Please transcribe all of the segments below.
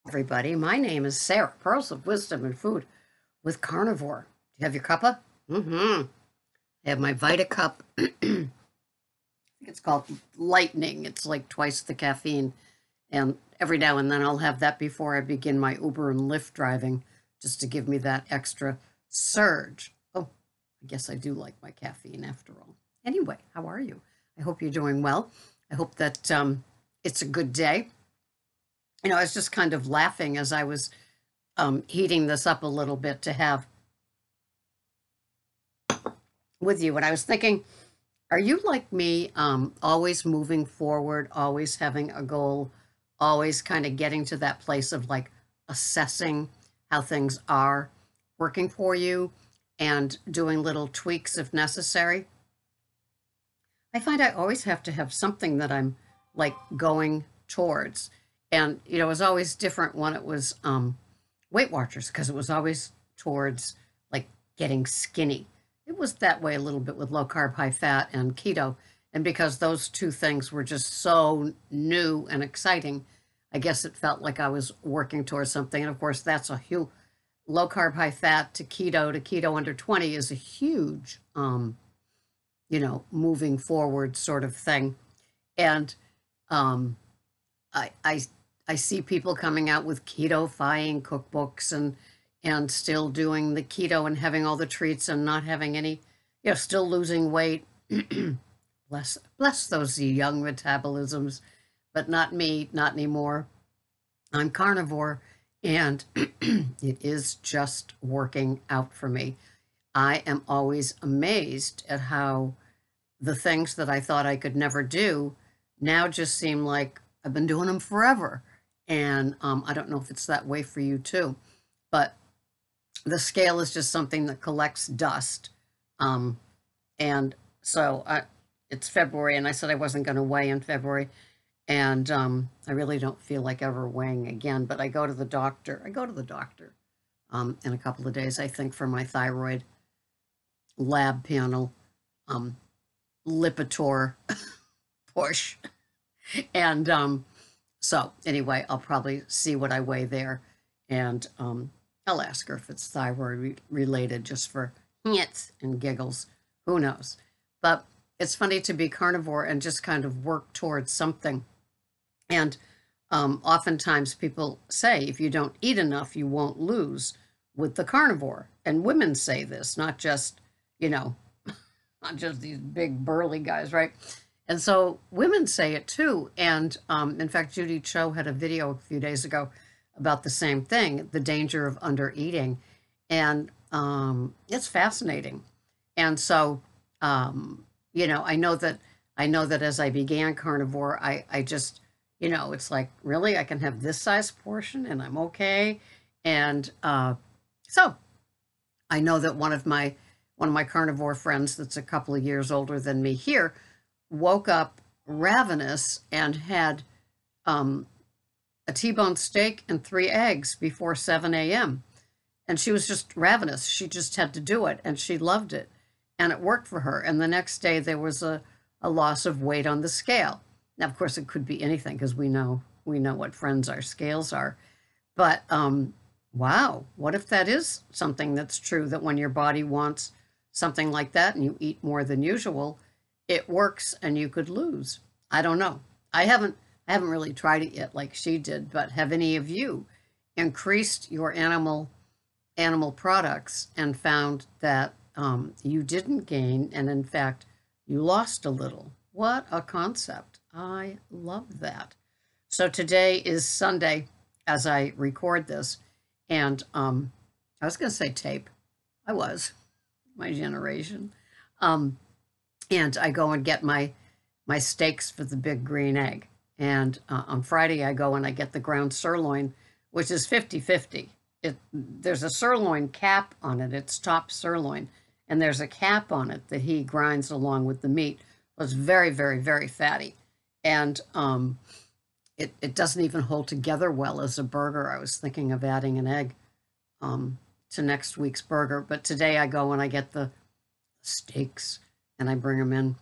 Everybody. My name is Sarah, Pearls of Wisdom and Food with Carnivore. Do you have your cuppa? I have my Vita Cup. I think it's called Lightning. It's like twice the caffeine. And every now and then I'll have that before I begin my Uber and Lyft driving, just to give me that extra surge. Oh, I guess I do like my caffeine after all. Anyway, how are you? I hope you're doing well. I hope that it's a good day. I was just kind of laughing as I was heating this up a little bit to have with you. And I was thinking, are you like me, always moving forward, always having a goal, always kind of getting to that place of like assessing how things are working for you and doing little tweaks if necessary? I find I always have to have something that I'm like going towards. And, it was always different when it was Weight Watchers, because it was always towards like getting skinny. It was that way a little bit with low carb, high fat, and keto. And because those two things were just so new and exciting, I guess it felt like I was working towards something. And of course, that's a huge low carb, high fat to keto under 20 is a huge, moving forward sort of thing. And I see people coming out with keto-fying cookbooks and still doing the keto and having all the treats and not having any, still losing weight. bless those young metabolisms, but not me, not anymore. I'm carnivore, and it is just working out for me. I am always amazed at how the things that I thought I could never do now just seem like I've been doing them forever. And I don't know if it's that way for you too, but the scale is just something that collects dust. And so it's February, and I said I wasn't going to weigh in February. And I really don't feel like ever weighing again, but I go to the doctor. In a couple of days, I think, for my thyroid lab panel, Lipitor push. And so anyway, I'll probably see what I weigh there, and I'll ask her if it's thyroid related, just for hits and giggles. Who knows? But it's funny to be carnivore and just kind of work towards something. And oftentimes people say, if you don't eat enough, you won't lose with the carnivore. And women say this, not just, not just these big burly guys, right? And so women say it too. And in fact, Judy Cho had a video a few days ago about the same thing, the danger of undereating. And it's fascinating. And so, I know that as I began carnivore, I just, it's like, really, I can have this size portion and I'm okay. And so I know that one of my carnivore friends that's a couple of years older than me here woke up ravenous and had a T-bone steak and 3 eggs before 7 a.m. And she was just ravenous. She just had to do it, and she loved it. And it worked for her. And the next day there was a loss of weight on the scale. Now, of course, it could be anything, because we know what friends our scales are. But wow, what if that is something that's true, that when your body wants something like that and you eat more than usual, it works and you could lose? I don't know. I haven't really tried it yet like she did, but have any of you increased your animal products and found that you didn't gain, and in fact, you lost a little? What a concept. I love that. So today is Sunday as I record this, and I was going to say tape. I was. My generation. And I go and get my steaks for the big green egg. And on Friday, I go and I get the ground sirloin, which is 50-50. There's a sirloin cap on it. It's top sirloin. And there's a cap on it that he grinds along with the meat. It was very, very, very fatty. And it doesn't even hold together well as a burger. I was thinking of adding an egg to next week's burger. But today I go and I get the steaks and I bring them in.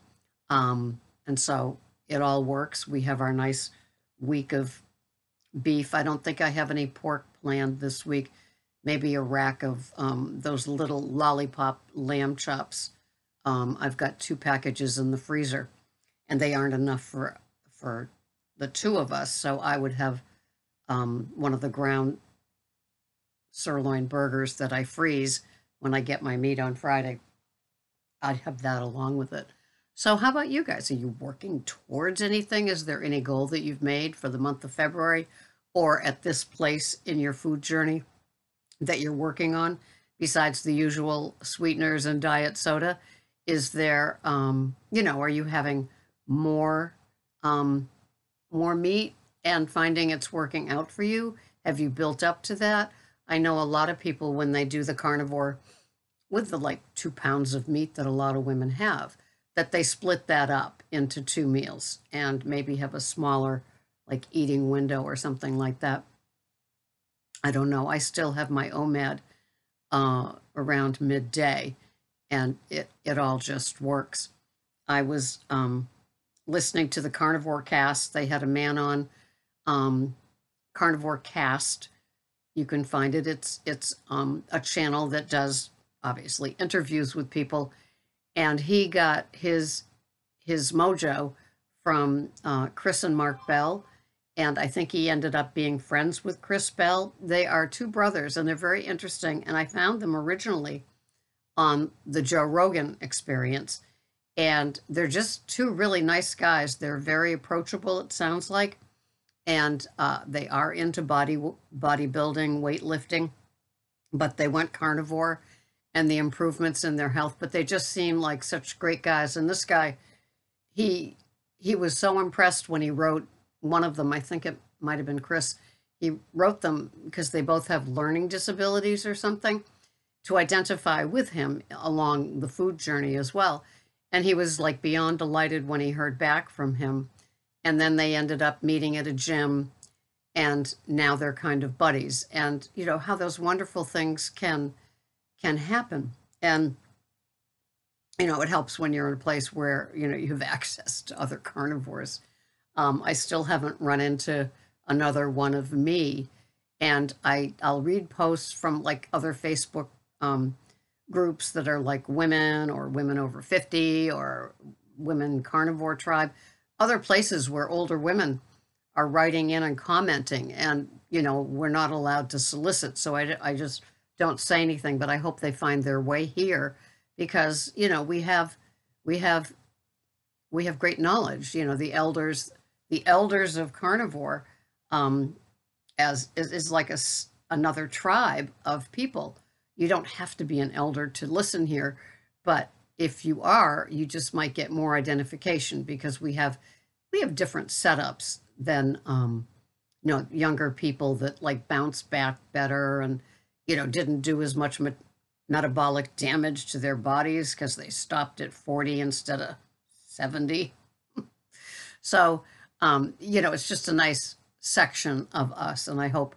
And so it all works. We have our nice week of beef. I don't think I have any pork planned this week. Maybe a rack of those little lollipop lamb chops. I've got 2 packages in the freezer, and they aren't enough for the 2 of us. So I would have one of the ground sirloin burgers that I freeze when I get my meat on Friday. I'd have that along with it. So how about you guys? Are you working towards anything? Is there any goal that you've made for the month of February or at this place in your food journey that you're working on besides the usual sweeteners and diet soda? Is there, are you having more, more meat and finding it's working out for you? Have you built up to that? I know a lot of people, when they do the carnivore with the like 2 pounds of meat that a lot of women have, that they split that up into 2 meals and maybe have a smaller like eating window or something like that. I don't know. I still have my OMAD around midday, and it all just works. I was listening to the Carnivore Cast. They had a man on Carnivore Cast. You can find it. It's a channel that does obviously interviews with people, and he got his mojo from Chris and Mark Bell, and I think he ended up being friends with Chris Bell. They are 2 brothers, and they're very interesting, and I found them originally on the Joe Rogan Experience, and they're just 2 really nice guys. They're very approachable, it sounds like, and they are into bodybuilding, weightlifting, but they went carnivore and the improvements in their health, but they just seem like such great guys. And this guy, he was so impressed when he wrote one of them, I think it might have been Chris, he wrote them because they both have learning disabilities or something, to identify with him along the food journey as well. And he was like beyond delighted when he heard back from him. And then they ended up meeting at a gym, and now they're kind of buddies. And how those wonderful things can happen. And it helps when you're in a place where you have access to other carnivores. I still haven't run into another one of me, and I'll read posts from like other Facebook groups that are like women or women over 50 or women carnivore tribe, other places where older women are writing in and commenting, and we're not allowed to solicit, so I just don't say anything, but I hope they find their way here, because we have great knowledge. The elders of carnivore, as is like another tribe of people. You don't have to be an elder to listen here, but if you are, you just might get more identification, because we have different setups than younger people that like bounce back better and didn't do as much metabolic damage to their bodies because they stopped at 40 instead of 70. So it's just a nice section of us, and I hope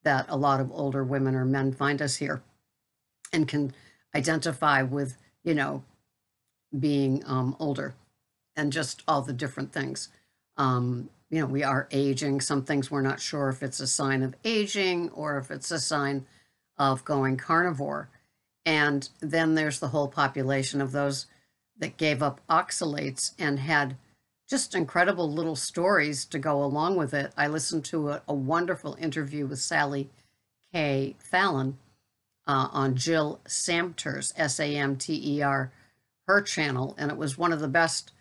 that a lot of older women or men find us here and can identify with being older and just all the different things. We are aging. Some things we're not sure if it's a sign of aging or if it's a sign of going carnivore. And then there's the whole population of those that gave up oxalates and had just incredible little stories to go along with it. I listened to a wonderful interview with Kay Fallon on Jill Samter's, Samter, her channel, and it was one of the best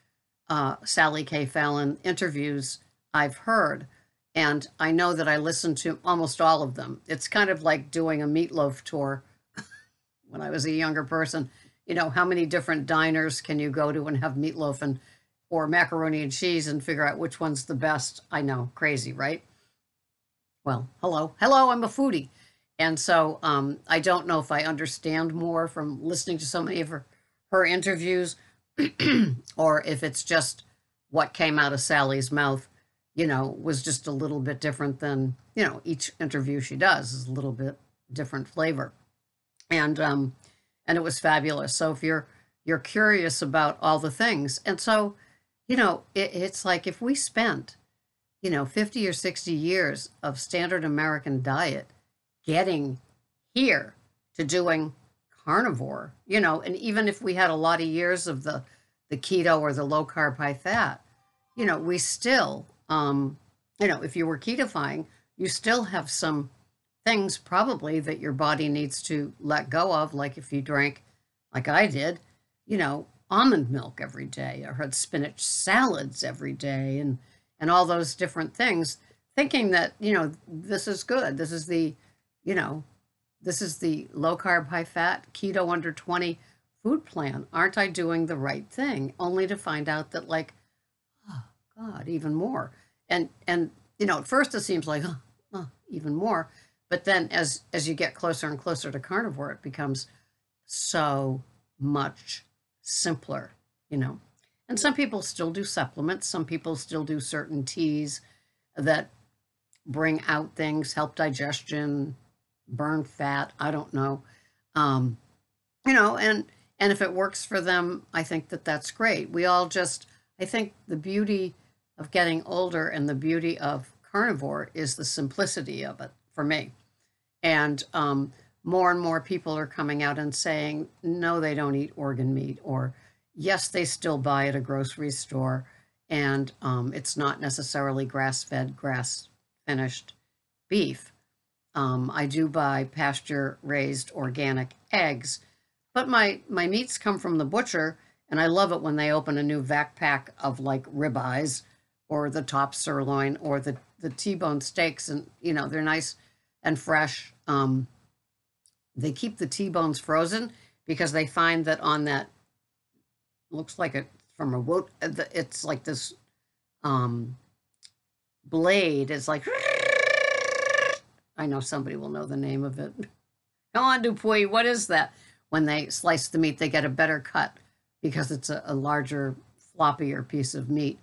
Kay Fallon interviews I've heard. And I know that I listened to almost all of them. It's kind of like doing a meatloaf tour when I was a younger person. How many different diners can you go to and have meatloaf or macaroni and cheese and figure out which one's the best? I know, crazy, right? Well, hello, I'm a foodie. And so I don't know if I understand more from listening to so many of her interviews or if it's just what came out of Sally's mouth, was just a little bit different than, each interview she does is a little bit different flavor. And it was fabulous. So if you're curious about all the things, and so, it's like if we spent 50 or 60 years of standard American diet getting here to doing carnivore, and even if we had a lot of years of the keto or the low carb, high fat, we still, if you were ketofying, you still have some things probably that your body needs to let go of. Like if you drank, like I did, almond milk every day, or had spinach salads every day, and all those different things, thinking that, this is good. You know, this is the low carb, high fat, keto under 20 food plan. Aren't I doing the right thing? Only to find out that, like, oh God, even more. And at first it seems like, even more. But then as you get closer and closer to carnivore, it becomes so much simpler. And some people still do supplements. Some people still do certain teas that bring out things, help digestion, burn fat. I don't know. Um, and if it works for them, I think that that's great. I think the beauty of getting older and the beauty of carnivore is the simplicity of it for me. And more and more people are coming out and saying, no, they don't eat organ meat, or yes, they still buy at a grocery store, and it's not necessarily grass-fed, grass-finished beef. I do buy pasture-raised organic eggs, but my meats come from the butcher, and I love it when they open a new vac pack of like ribeyes or the top sirloin or the T-bone steaks, and they're nice and fresh. They keep the T-bones frozen because they find that on that, looks like it from a wood, it's like this blade. It's like, I know somebody will know the name of it. Come on, Dupuy, what is that? When they slice the meat, they get a better cut because it's a larger, floppier piece of meat.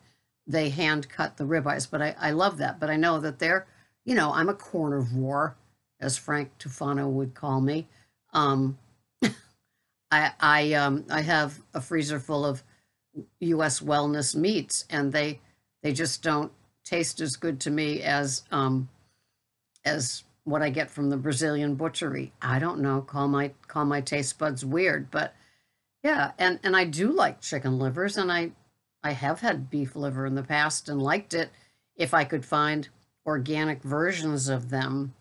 They hand cut the ribeyes, but I love that. But I know that I'm a carnivore, as Frank Tufano would call me. I have a freezer full of U.S. wellness meats, and they just don't taste as good to me as what I get from the Brazilian butchery. I don't know. Call my taste buds weird, but yeah. And I do like chicken livers, and I have had beef liver in the past and liked it. If I could find organic versions of them,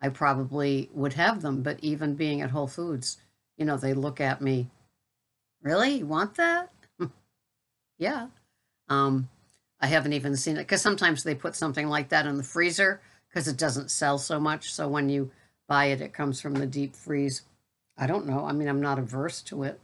I probably would have them. But even being at Whole Foods, they look at me, really? You want that? Yeah. I haven't even seen it because sometimes they put something like that in the freezer because it doesn't sell so much. So when you buy it, it comes from the deep freeze. I don't know. I mean, I'm not averse to it.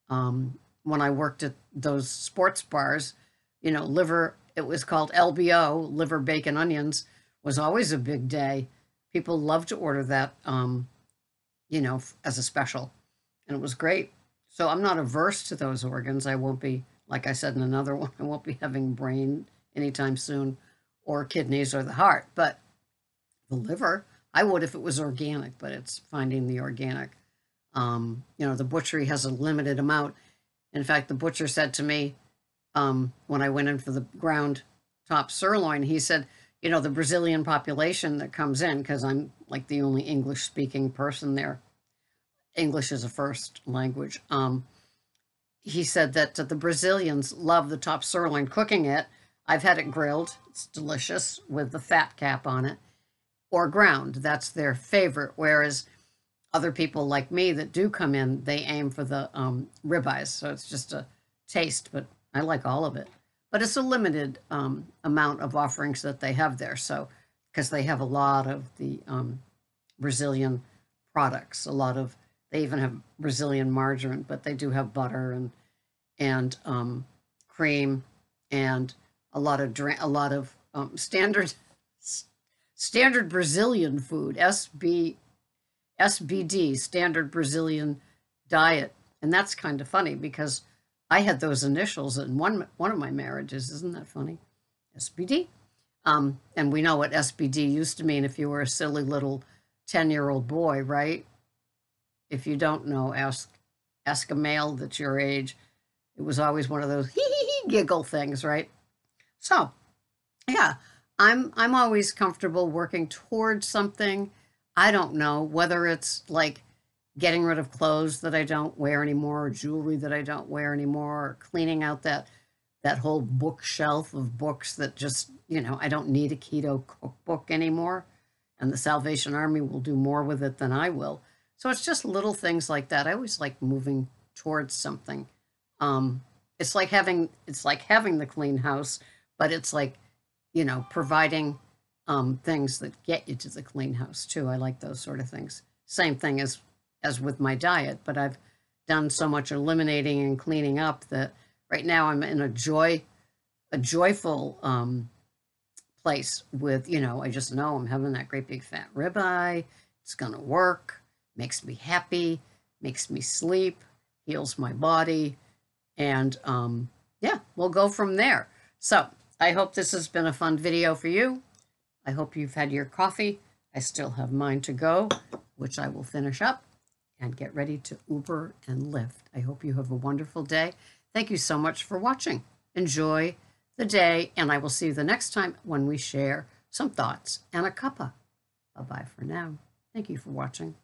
When I worked at those sports bars, liver, it was called LBO, liver, bacon, onions, was always a big day. People love to order that, as a special. And it was great. So I'm not averse to those organs. I won't be, like I said in another one, I won't be having brain anytime soon, or kidneys or the heart. But the liver, I would if it was organic, but it's finding the organic. The butchery has a limited amount. In fact, the butcher said to me, when I went in for the ground top sirloin, he said, the Brazilian population that comes in, because I'm like the only English speaking person there. English is a first language. He said that the Brazilians love the top sirloin, cooking it. I've had it grilled. It's delicious with the fat cap on it, or ground. That's their favorite. Whereas other people like me that do come in, they aim for the ribeyes. So it's just a taste, but I like all of it. But it's a limited amount of offerings that they have there. So, because they have a lot of the Brazilian products, they even have Brazilian margarine, but they do have butter and cream and a lot of standard Brazilian food, SBD, standard Brazilian diet. And that's kind of funny because I had those initials in one of my marriages. Isn't that funny? SBD. And we know what SBD used to mean if you were a silly little 10-year-old boy, right? If you don't know, ask a male that's your age. It was always one of those hee hee hee giggle things, right? So, yeah, I'm always comfortable working towards something. I don't know whether it's like getting rid of clothes that I don't wear anymore, or jewelry that I don't wear anymore, or cleaning out that whole bookshelf of books that just, I don't need a keto cookbook anymore. And the Salvation Army will do more with it than I will. So it's just little things like that. I always like moving towards something. Um, it's like having the clean house, but it's like, providing things that get you to the clean house too. I like those sort of things. Same thing as with my diet, but I've done so much eliminating and cleaning up that right now I'm in a joyful place with, I just know I'm having that great big fat ribeye. It's gonna work, makes me happy, makes me sleep, heals my body, and yeah, we'll go from there. So I hope this has been a fun video for you. I hope you've had your coffee. I still have mine to go, which I will finish up and get ready to Uber and Lyft. I hope you have a wonderful day. Thank you so much for watching. Enjoy the day, and I will see you the next time when we share some thoughts and a cuppa. Bye-bye for now. Thank you for watching.